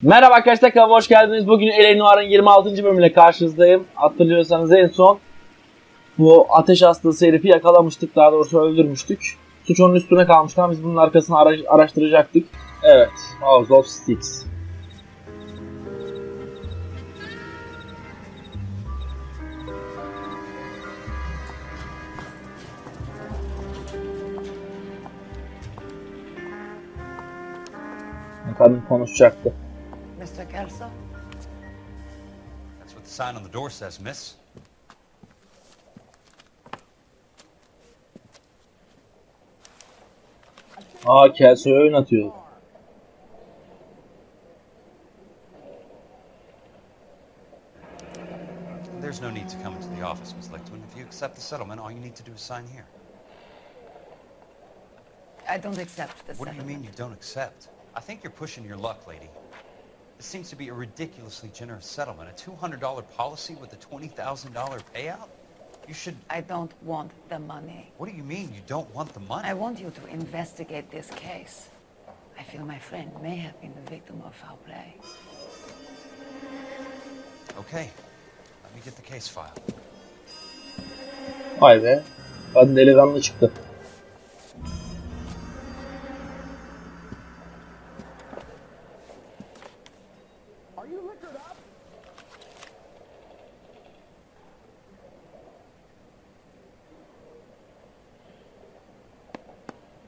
Merhaba arkadaşlar, kanalıma hoş geldiniz. Bugün L.A. Noire'ın 26. bölümüyle karşınızdayım. Hatırlıyorsanız en son bu ateş hastası herifi yakalamıştık. Daha doğrusu öldürmüştük. Suç onun üstüne kalmıştı ama biz bunun arkasını araştıracaktık. Evet, House of Sticks. Kadın konuşacaktı. Mr. Kelso? That's what the sign on the door says, miss. Kelso'yu oynatıyor. There's no need to come into the office, Miss Lichtman. If you accept the settlement, all you need to do is sign here. I don't accept the What do you settlement. mean you don't accept? I think you're pushing your luck, lady. This seems to be a ridiculously generous settlement. A $200 policy with a $20,000 payout? You should... I don't want the money. What do you mean you don't want the money? I want you to investigate this case. I feel my friend may have been the victim of foul play. Okay. Let me get the case file. Vay be. Kadın delikanlı çıktı.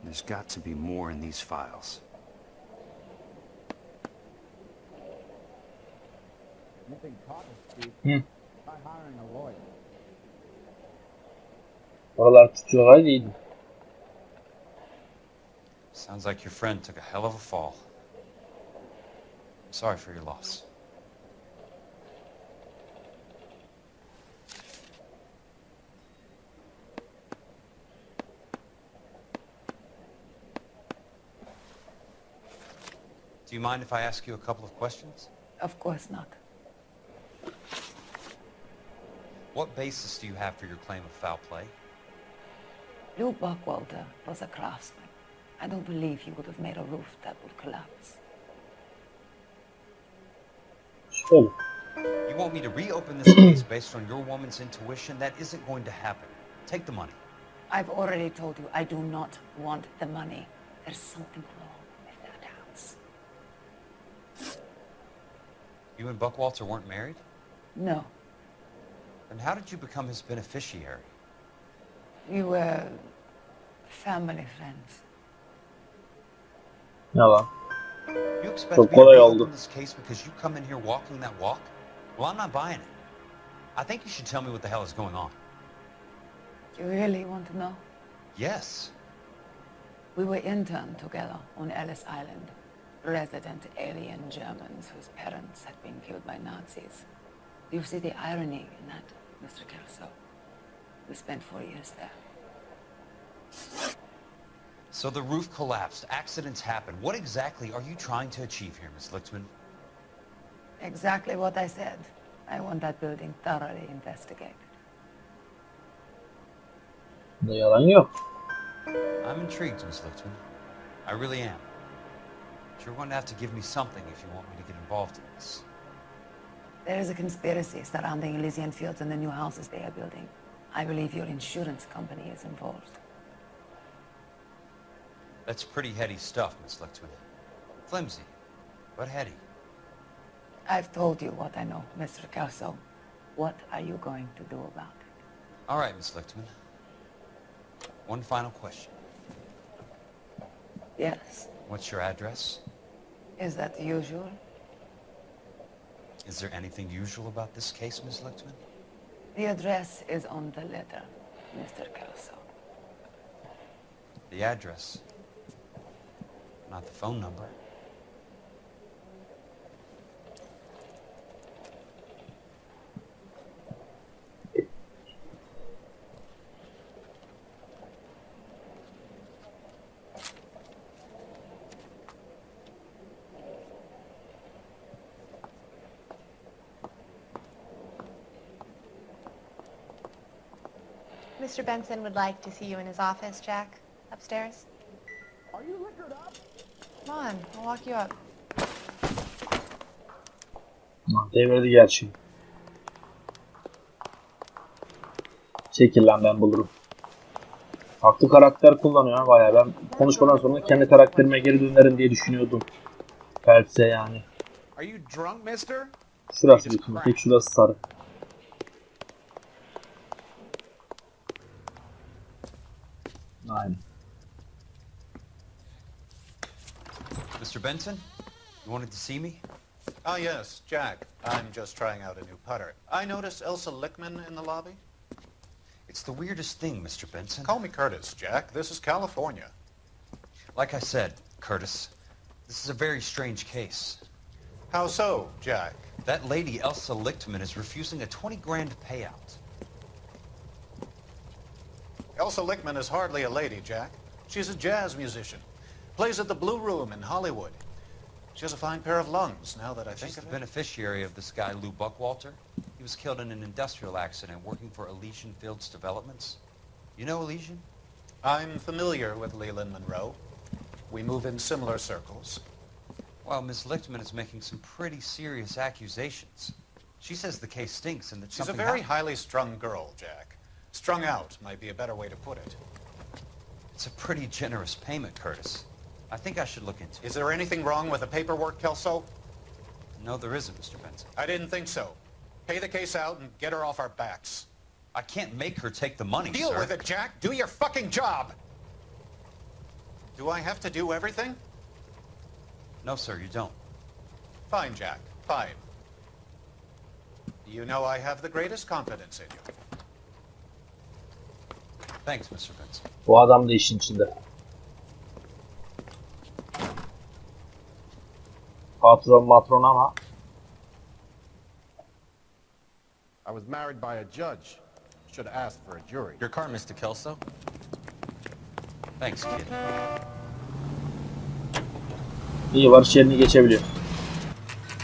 There's got to be more in these files. Oralar tutuyor iyiydi. Sounds like your friend took a hell of a fall. I'm sorry for your loss. Do you mind if I ask you a couple of questions? Of course not. What basis do you have for your claim of foul play? Lou Buckwalter was a craftsman. I don't believe he would have made a roof that would collapse. Şöyle. You want me to reopen this case based on your woman's intuition? That isn't going to happen. Take the money. I've already told you I do not want the money. There's something wrong with that house. You and Buckwalter weren't married? No, Then how did you become his beneficiary? we were family friends. Yalan. You expect Çok me to kolay reopen oldu. this case because you come in here walking that walk? Well, I'm not buying it. I think you should tell me what the hell is going on. You really want to know? Yes. We were interned together on Ellis Island, resident alien Germans whose parents had been killed by Nazis. Do you see the irony in that, Mr. Kelso? We spent 4 years there. So the roof collapsed. Accidents happen. What exactly are you trying to achieve here, Miss Lichtman? Exactly what I said. I want that building thoroughly investigated. Bunda yalan yok. I'm intrigued, Miss Lichtman. I really am. But you're going to have to give me something if you want me to get involved in this. There is a conspiracy surrounding Elysian Fields and the new houses they are building. I believe your insurance company is involved. That's pretty heady stuff, Miss Lichtman. Flimsy, but heady. I've told you what I know, Mr. Kelso. What are you going to do about it? All right, Miss Lichtman. One final question. Yes. What's your address? Is that usual? Is there anything usual about this case, Miss Lichtman? The address is on the letter, Mr. Kelso. The address, not the phone number. Mr. Benson would like to see you in his office, Jack. Upstairs. Are you liquored up? Come on, I'll walk you up. Devirdi gerçi. Çekil lan, ben bulurum. Farklı karakter kullanıyor bayağı. Ben konuşmadan sonra kendi karakterime geri dönerim diye düşünüyordum. Phelps'e yani. Are you drunk, mister? Şurası bütün. Tek şurası sarı. Aynen. Mr. Benson, you wanted to see me? Ah, yes, Jack. I'm just trying out a new putter. I noticed Elsa Lickman in the lobby. It's the weirdest thing, Mr. Benson. Call me Curtis, Jack. This is California. Like I said, Curtis, this is a very strange case. How so, Jack? That lady, Elsa Lichtman, is refusing a 20 grand payout. Elsa Lickman is hardly a lady, Jack. She's a jazz musician. Plays at the Blue Room in Hollywood. She has a fine pair of lungs, now that I think She's the of it. beneficiary of this guy, Lou Buckwalter. He was killed in an industrial accident working for Elysian Fields Developments. You know Elysian? I'm familiar with Leland Monroe. We move in similar circles. Well, Miss Lichtman is making some pretty serious accusations. She says the case stinks and that She's a something very happened. highly strung girl, Jack. Strung out might be a better way to put it. It's a pretty generous payment, Curtis. I think I should look into it. Is there anything wrong with the paperwork, Kelso? No, there isn't, Mr. Benson. I didn't think so. Pay the case out and get her off our backs. I can't make her take the money, Deal sir. with it, Jack. Do your fucking job. Do I have to do everything? No, sir, you don't. Fine, Jack. Fine. You know I have the greatest confidence in you. Thanks, Mr. Benson. Bu adam da işin içinde. Patron matron ama. I was married by a judge. Should have asked for a jury. Your car, Mr. Kelso. Thanks, kid. İyi, varış yerini geçebiliyor.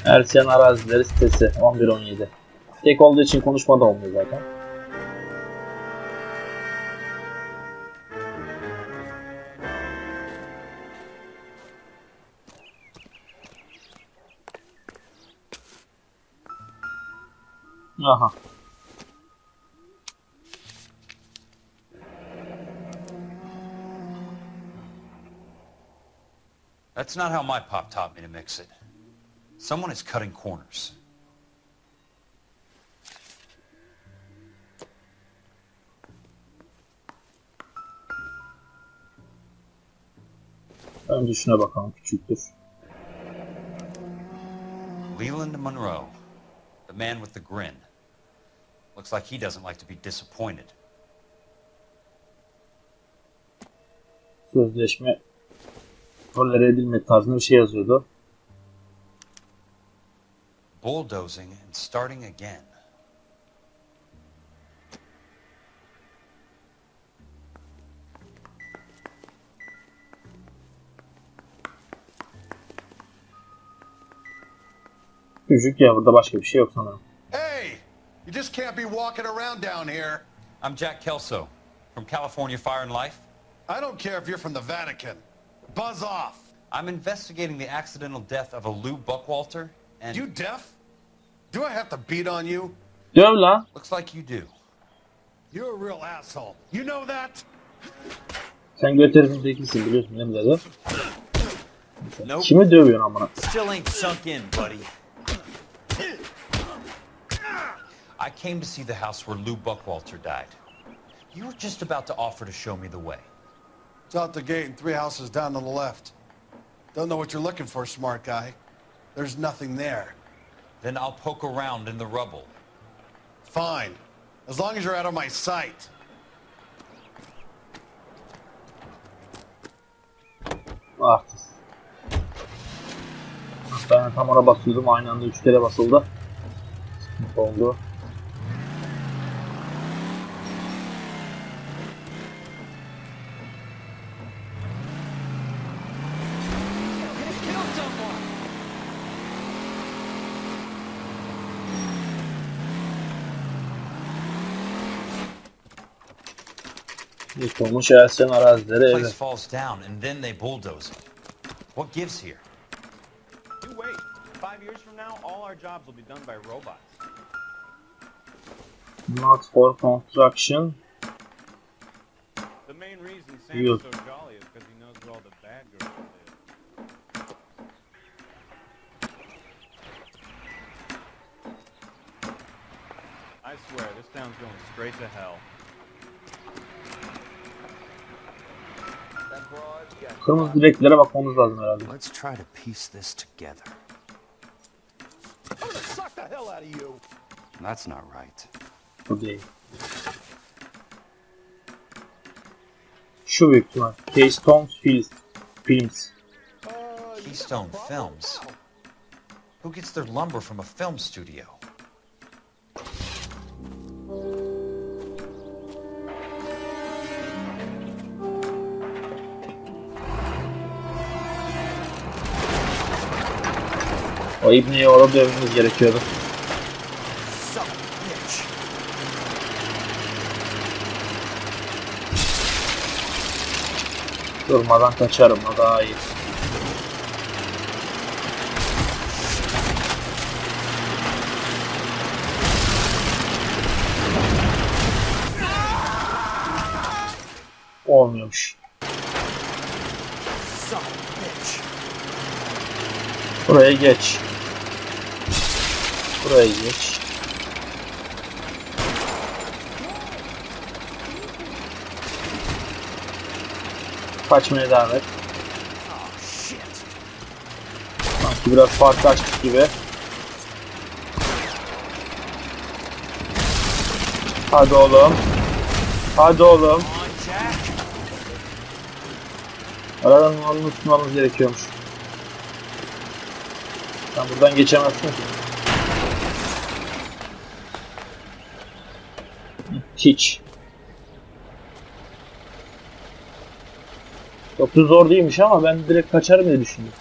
Ersen arazileri sitesi 11-17. Tek olduğu için konuşma da olmuyor zaten. Aha. That's not how my pop taught me to mix it. Someone is cutting corners. Önce şuna bakalım, küçüktür. Leland Monroe, the man with the grin. Looks like he doesn't like to be disappointed. Sözleşme tolere edilme tarzında bir şey yazıyordu. Bulldozing and starting again. Küçük ya, burada başka bir şey yok sanırım. Hey! You just can't be walking around down here. I'm Jack Kelso, from California Fire and Life. I don't care if you're from the Vatican. Buzz off. I'm investigating the accidental death of a Lou Buckwalter, and You deaf? Do I have to beat on you? Döv lan. looks like you do. You're a real asshole. You know that? Sen götürün tekisin, biliyorsun değil mi dedi. Nope. Kimi dövüyorsun amına? Still ain't sunk in, buddy. I came to see the house where Lou Buckwalter died. You were just about to offer to show me the way. It's out the gate and 3 houses down to the left. Don't know what you're looking for, smart guy. There's nothing there. Then I'll poke around in the rubble. Fine. As long as you're out of my sight. Artık. Ben tam ona basıyordum, aynı anda 3 kere basıldı. Sıkıntı oldu. Yıkılmış Ersen arazileri The evi. place falls down and then they bulldoze it. What gives here? You wait. 5 years from now, all our jobs will be done by robots. Not for construction. The main reason Yes. Sam's so jolly is because he knows where all the bad girls live. I swear, this town's going straight to hell. Kırmızı direklere bakmamız lazım herhalde. Let's try to piece this together. Suck the hell out of you. That's not right. Bu değil. Şu büyük ihtimal. Keystone Films. Keystone Films? Who gets their lumber from a film studio? O ibneyi orada dövmemiz gerekiyordu. Durmadan kaçarım, o daha iyi. Olmuyormuş. Buraya geç. Buraya geç. Kaçmaya devam et. Sanki biraz farklı açtık gibi. Hadi oğlum. Hadi oğlum. Aradan onu tutmamız gerekiyormuş. Sen buradan geçemezsin ki. Hiç. Çok da zor değilmiş ama ben direkt kaçarım diye düşündüm.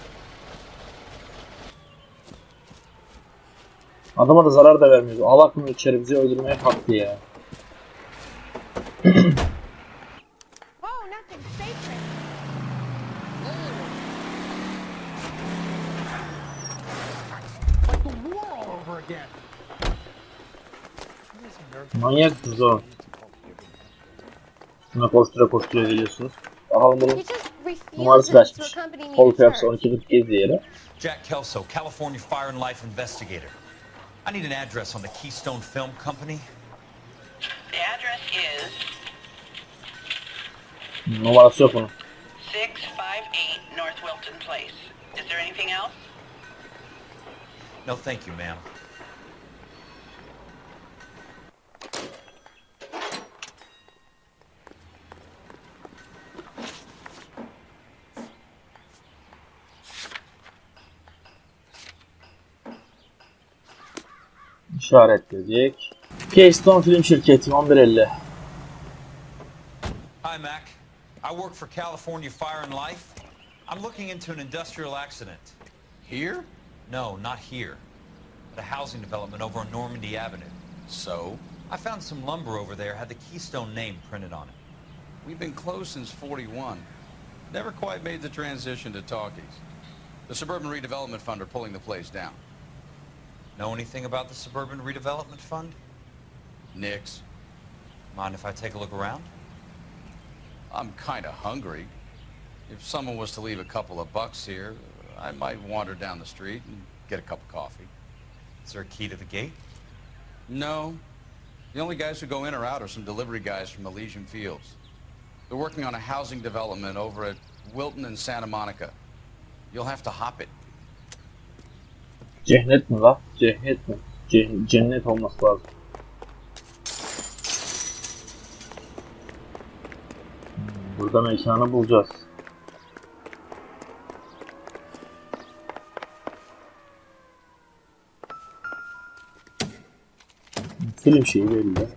Adama da zarar da vermiyor. Allah aklını içeri bizi öldürmeye kalktı ya. Whoa, nothing sacred. Like the war all over again. Manyak kız o. Üstüne koştura koştura geliyorsunuz. Bakalım bunun He just numarası refuses to kaçmış. accompany me Kol to kıyafsı church. 1247 yere. Jack Kelso, California Fire and Life Investigator. I need an address on the Keystone Film Company. The address is Numarası yok bunun. 658 North Wilton Place. Is there anything else? No, thank you, ma'am. İşaretledik. Keystone Film Şirketi 1150. Hi, Mac. I work for California Fire and Life. I'm looking into an industrial accident. Here? No, not here. At a housing development over on Normandy Avenue. So? I found some lumber over there, had the Keystone name printed on it. We've been closed since 41. Never quite made the transition to talkies. The Suburban Redevelopment Fund are pulling the place down. Know anything about the Suburban Redevelopment Fund? Nix. Mind if I take a look around? I'm kinda hungry. If someone was to leave a couple of bucks here, I might wander down the street and get a cup of coffee. Is there a key to the gate? No. The only guys who go in or out are some delivery guys from Elysian Fields. They're working on a housing development over at Wilton and Santa Monica. You'll have to hop it. Cennet mi la? Cennet mi? Cennet olması lazım. Burada mekanı bulacağız. Film şeyi belli.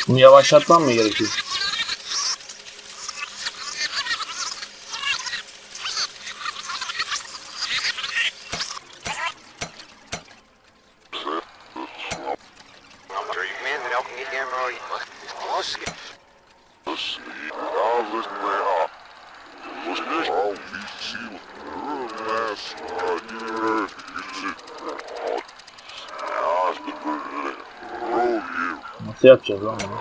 Bunu yavaşlatmam mı gerekiyor? Nasıl yapacağız lan bunu?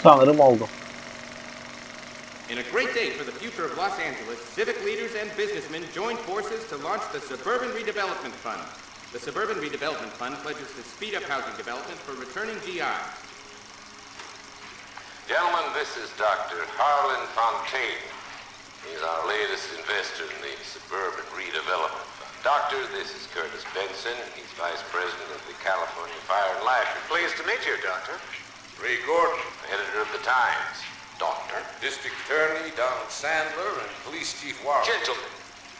Sanırım oldu. In a great day for the future of Los Angeles, civic leaders and businessmen joined forces to launch the Suburban Redevelopment Fund. The Suburban Redevelopment Fund pledges to speed up housing development for returning GIs. Gentlemen, this is Dr. Harlan Fontaine. He's our latest investor in the Suburban Redevelopment Fund. Doctor, this is Curtis Benson. He's Vice President of the California Fire and Life. Pleased to meet you, Doctor. Ray Gordon, editor of the Times. Doctor. District Attorney Donald Sandler and Police Chief Warren. Gentlemen,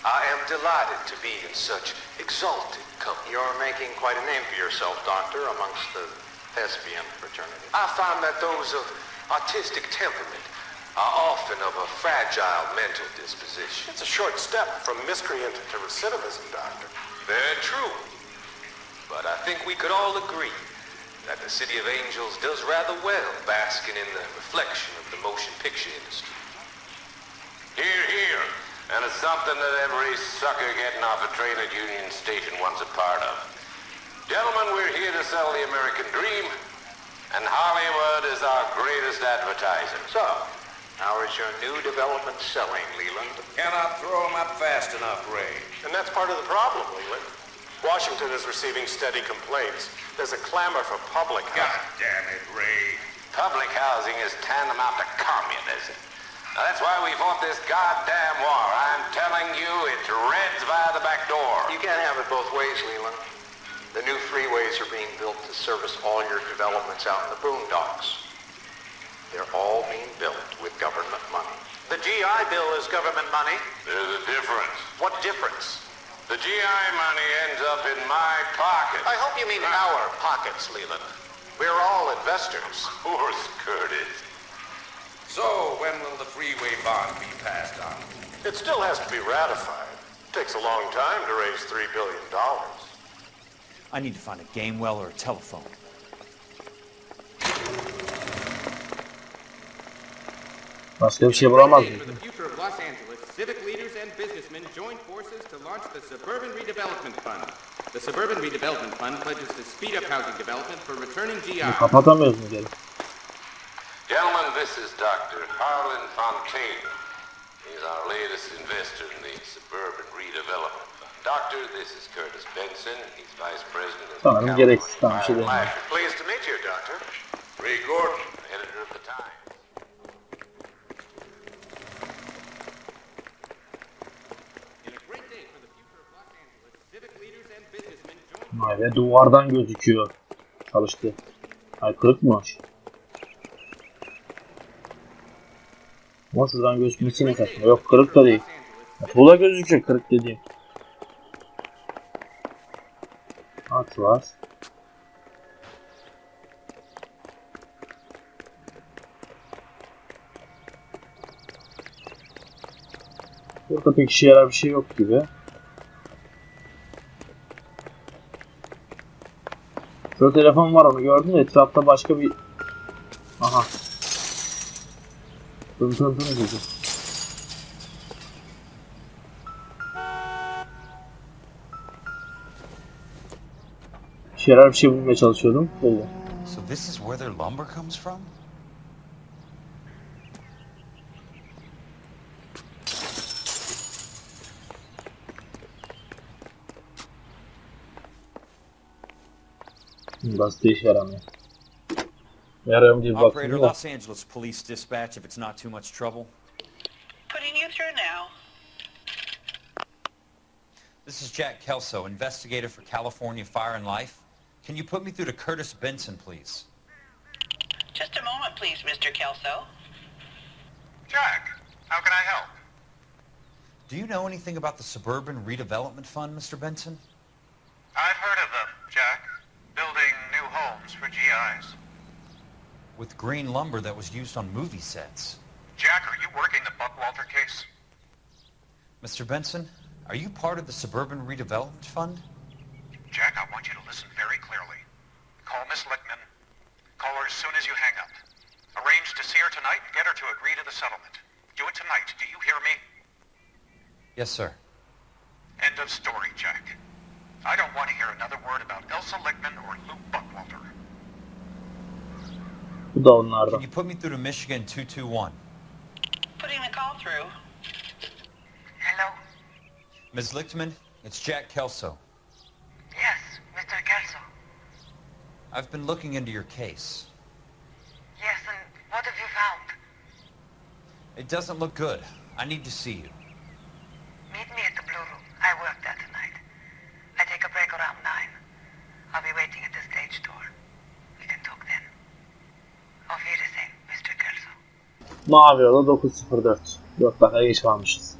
I am delighted to be in such exalted company. You're making quite a name for yourself, Doctor, amongst the thespian fraternity. I find that those of artistic temperament are often of a fragile mental disposition. It's a short step from miscreant to recidivism, Doctor. Very true. But I think we could all agree that the City of Angels does rather well basking in the reflection of the motion picture industry. Hear, hear. And it's something that every sucker getting off a train at Union Station wants a part of. Gentlemen, we're here to sell the American dream, and Hollywood is our greatest advertiser. So, how is your new development selling, Leland? Cannot throw them up fast enough, Ray. And that's part of the problem, Leland. Washington is receiving steady complaints. There's a clamor for public God housing. damn it, Ray. Public housing is tantamount to communism. Now, that's why we fought this goddamn war. I'm telling you, it's Reds via the back door. You can't have it both ways, Leland. The new freeways are being built to service all your developments out in the boondocks. They're all being built with government money. The GI Bill is government money. There's a difference. What difference? The GI money ends up in my pocket. I hope you mean our pockets, Leland. We're all investors. Of course, Curtis. So, when will the freeway bond be passed on? It still has to be ratified. It takes a long time to raise $3 billion. I need to find a game well or a telephone. Başka bir şey bulamaz mıyım? For the future of Los Angeles, civic leaders and businessmen joined forces to launch the Suburban Redevelopment Fund. The Suburban Redevelopment Fund pledges to speed up housing development for returning GIs. Kapatamıyoruz mu geri? Gentlemen, this is Dr. Harlan Fontaine. He's our latest investor in the Suburban Redevelopment Fund. Doctor, this is Curtis Benson. He's Vice President of the Sanırım gereksiz. Tamam, bir şey California Fire and demiyorum. Life. Pleased to meet you, Doctor. Ray Gordon, editor of the Times. In a great day for the future of Los Angeles, civic leaders and businessmen joined Vay be, duvardan gözüküyor. Çalıştı. Ay, kırık mı? Ama şuradan gözükmesi ne saçma. Yok, kırık da değil. Tuğla gözüküyor kırık dediğim. At var. Burada pek işe yarar bir şey yok gibi. Şurada telefon var, onu gördüm de etrafta başka bir... Aha. Tın tın tın dedi. İşe yarar bir şey bulmaya çalışıyordum. Böyle. So this is where their lumber comes from? Gazete işe yaramıyor. Yarım diye Operator, bakıyorum da. Los Angeles Police Dispatch if it's not too much trouble. Putting you through now. This is Jack Kelso, investigator for California Fire and Life. Can you put me through to Curtis Benson, please? Just a moment, please, Mr. Kelso. Jack, how can I help? Do you know anything about the Suburban Redevelopment Fund, Mr. Benson? I've heard of them, Jack. Building new homes for GIs. With green lumber that was used on movie sets. Jack, are you working the Buckwalter case? Mr. Benson, are you part of the Suburban Redevelopment Fund? Jack, I want you to listen very clearly. Call Miss Lickman. Call her as soon as you hang up. Arrange to see her tonight and get her to agree to the settlement. Do it tonight. Do you hear me? Yes, sir. End of story, Jack. I don't want to hear another word about Elsa Lickman or Luke Buckwalter. Bu da onlardan. Can you put me through to Michigan 221? Putting the call through. Hello? Ms. Lichtman, it's Jack Kelso. Yes, Mr. Kelso. I've been looking into your case. Yes, and what have you found? It doesn't look good. I need to see you. Meet me at the Blue Room. I work there tonight. I take a break around 9. I'll be waiting at the stage door. We can talk then. Auf Wiedersehen, Mr. Kelso. Mavi Oda 904. 4 dakika geç kalmışız.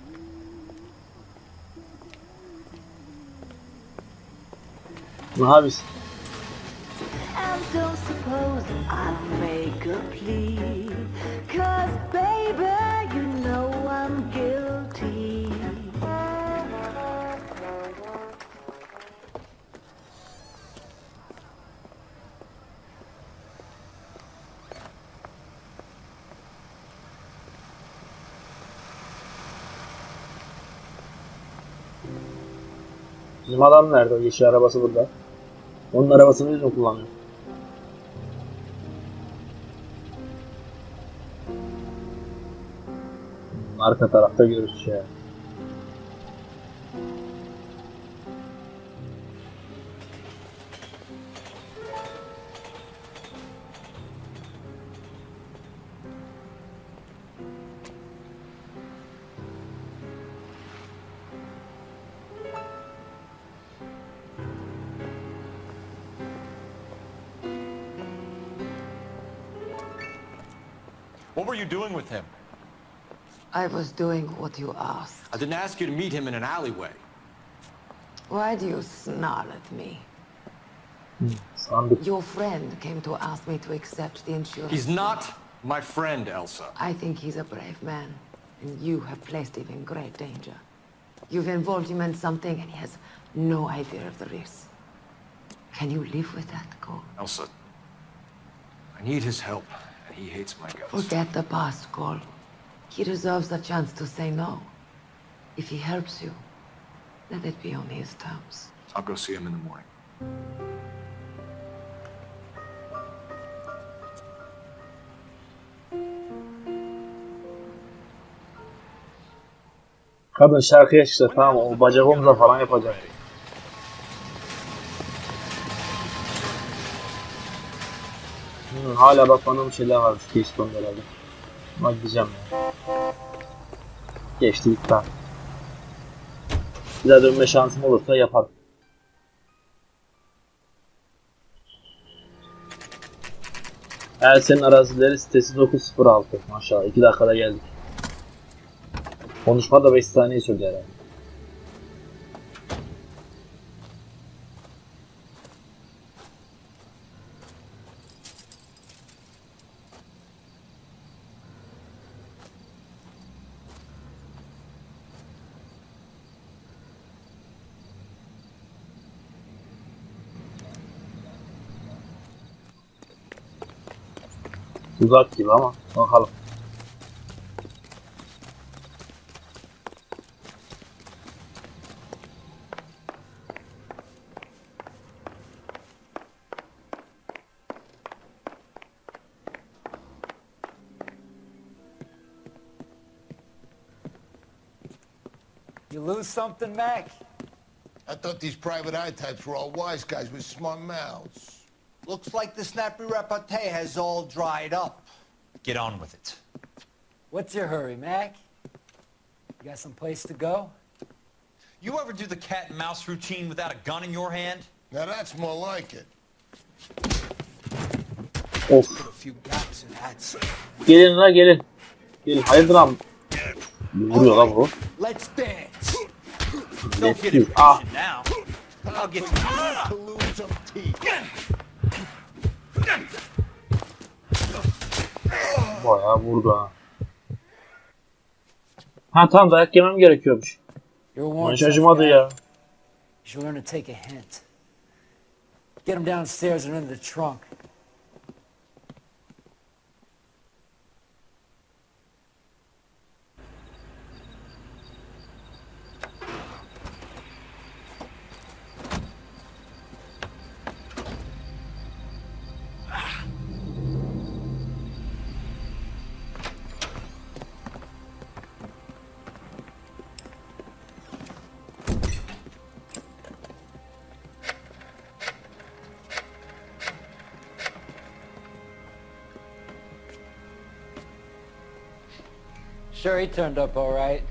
Ne yapıyorsun? And don't suppose I'll make a plea, 'cause baby, you know I'm guilty. Bizim adam nerede? O yeşil arabası burada. Onun arabasını biz mi kullanıyoruz? Arka tarafta görürüz ya. What were you doing with him? I was doing what you asked. I didn't ask you to meet him in an alleyway. Why do you snarl at me? Sandık. Your friend came to ask me to accept the insurance. He's not my friend, Elsa. I think he's a brave man, and you have placed him in great danger. You've involved him in something, and he has no idea of the risk. Can you live with that, Cole? Elsa, I need his help, and he hates my guts. Forget the past, Cole. He deserves a chance to say no. If he helps you, let it be on his terms. I'll go see him in the morning. Kadın şarkıya çıktı, tamam, o bacak omza falan yapacak. Hala bak bana bir şeyler varmış Keystone'da herhalde. Ama gideceğim ya. Geçti gitti. Bir daha dönme şansım olursa yaparım. Elsen'in arazileri sitesi 906. Maşallah 2 dakikada geldik. Konuşma da 5 saniye sürdü herhalde. Uzak gibi ama bakalım. You lose something, Mac? I thought these private eye types were all wise guys with smart mouths. Looks like the snappy repartee has all dried up. Get on with it. What's your hurry, Mac? You got some place to go? You ever do the cat and mouse routine without a gun in your hand? Now that's more like it. Of. Gelin la gelin. Gelin. Hayırdır am? Vuruyor la bu. Let's dance. Don't get Let's impatient now. I'll get you. Bayağı vurdu ha. Ha tamam, dayak yemem gerekiyormuş. Bana hiç acımadı ya. You should learn to take a hint. Get him downstairs and into the trunk. Sure, he turned up all right.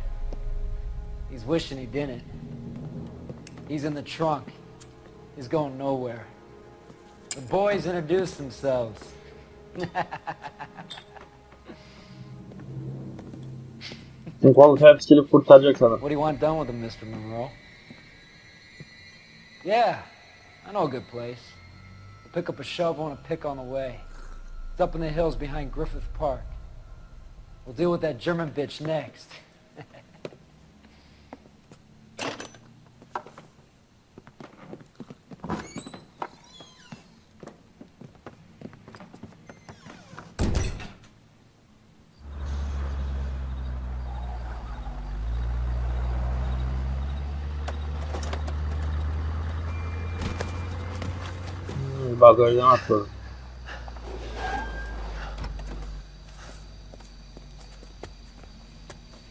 He's wishing he didn't. He's in the trunk. He's going nowhere. The boys introduced themselves. Vallahi hepsi gelip kurtaracak sana. What do you want done with him, Mr. Monroe? Yeah, I know a good place. We'll pick up a shovel and a pick on the way. It's up in the hills behind Griffith Park. We'll deal with that German bitch next. Bagajdan atladım.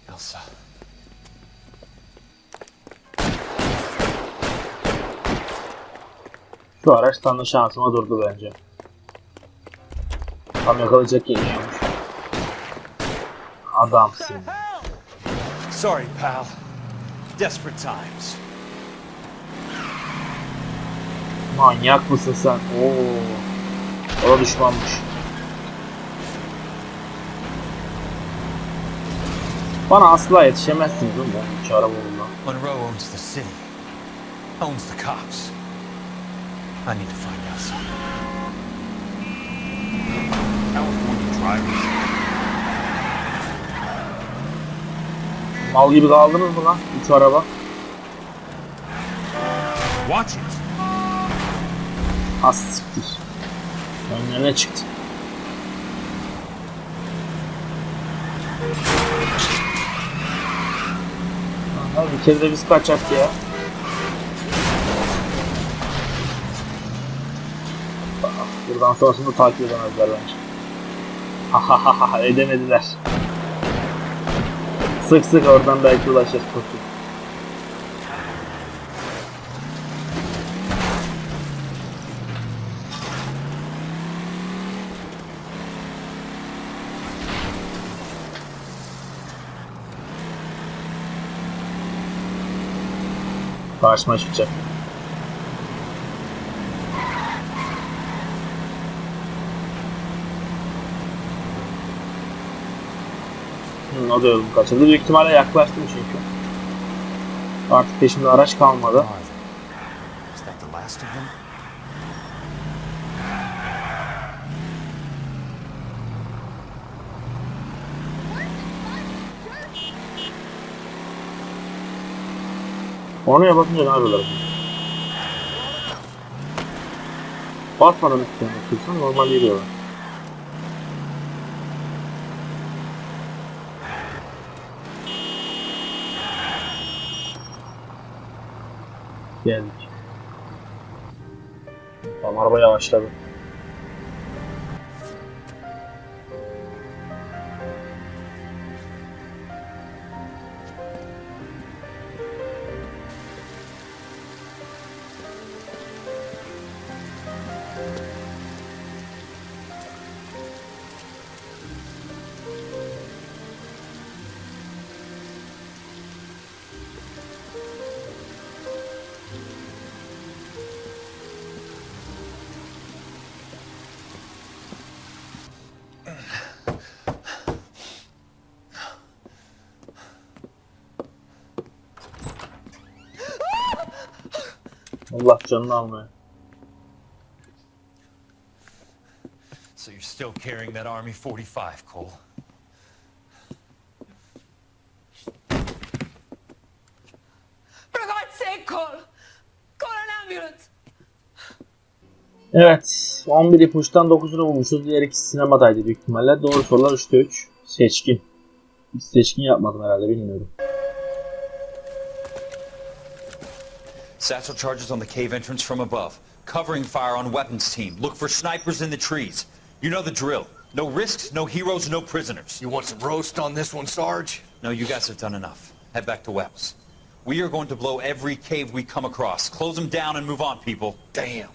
Elsa. Şu araç tam da şansıma durdu bence. Tam yakalayacak geliyormuş. Adamsın. Sorry, pal. Desperate times. Manyak mısın sen? Oo. O da düşmanmış. Bana asla yetişemezsiniz değil mi? Hiç araba olma. Monroe owns the city. Owns the cops. I need to find out something. California drivers. Mal gibi kaldınız mı lan? Üç araba. Watch it. Az siktir. Önlerine çıktı. Aha, bir kere de biz kaçak ya. Buradan sonrasını takip edemezler bence. Hahaha edemediler. Sık sık oradan belki ulaşır. Karşıma çıkacak. O da yolum kaçırdı. Büyük ihtimalle yaklaştım çünkü. Artık peşimde araç kalmadı. Is that the last of them? Oraya bakınca ne yapıyorlar? Basmadan üstüne bakıyorsan normal geliyorlar. Geldik. Tamam, araba yavaşladı. Allah canını almaya. So you're still carrying that Army 45, Cole? For God's sake, Cole! Call an ambulance! Evet. 11 ipuçtan 9'unu bulmuşuz. Diğer ikisi sinemadaydı büyük ihtimalle. Doğru sorular 3'te 3. Seçkin. Hiç seçkin yapmadım herhalde, bilmiyorum. Satchel charges on the cave entrance from above. Covering fire on weapons team. Look for snipers in the trees. You know the drill. No risks, no heroes, no prisoners. You want some roast on this one, Sarge? No, you guys have done enough. Head back to Wells. We are going to blow every cave we come across. Close them down and move on, people. Damn.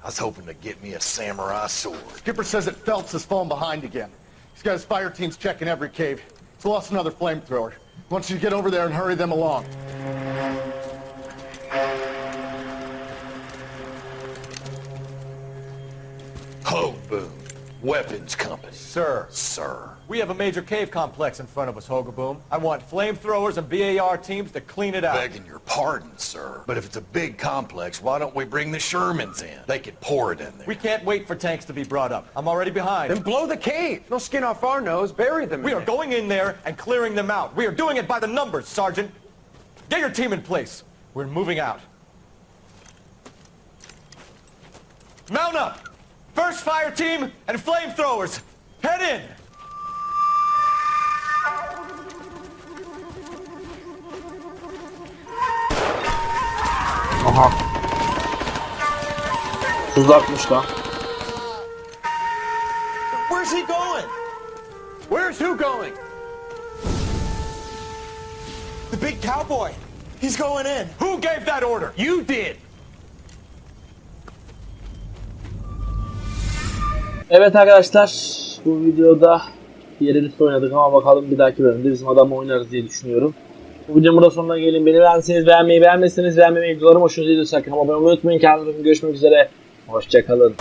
I was hoping to get me a samurai sword. Skipper says that Phelps has fallen behind again. He's got his fire teams checking every cave. He's lost another flamethrower. He wants you to get over there and hurry them along. Hoboon, weapons company. Sir. Sir. We have a major cave complex in front of us, Hogaboom. I want flamethrowers and BAR teams to clean it out. Begging your pardon, sir. But if it's a big complex, why don't we bring the Shermans in? They can pour it in there. We can't wait for tanks to be brought up. I'm already behind. Then blow the cave. No skin off our nose. Bury them. We are going in there and clearing them out. We are doing it by the numbers, Sergeant. Get your team in place. We're moving out. Mount up! First fire team and flamethrowers. Head in! Aha. Tuzakmış lan. Where's he going? Where's who going? The big cowboy. He's going in. Who gave that order? You did. Evet arkadaşlar, bu videoda yerimiz oynadık ama bakalım bir dahaki bölümde bizim adamı oynarız diye düşünüyorum. Bu videonun burada sonuna gelin. Beni beğendiyseniz beğenmeyi, beğenmezseniz beğenmemeyi, videolarım hoşunuza gidiyorsa abone olmayı unutmayın. Kendinize görüşmek üzere. Hoşçakalın.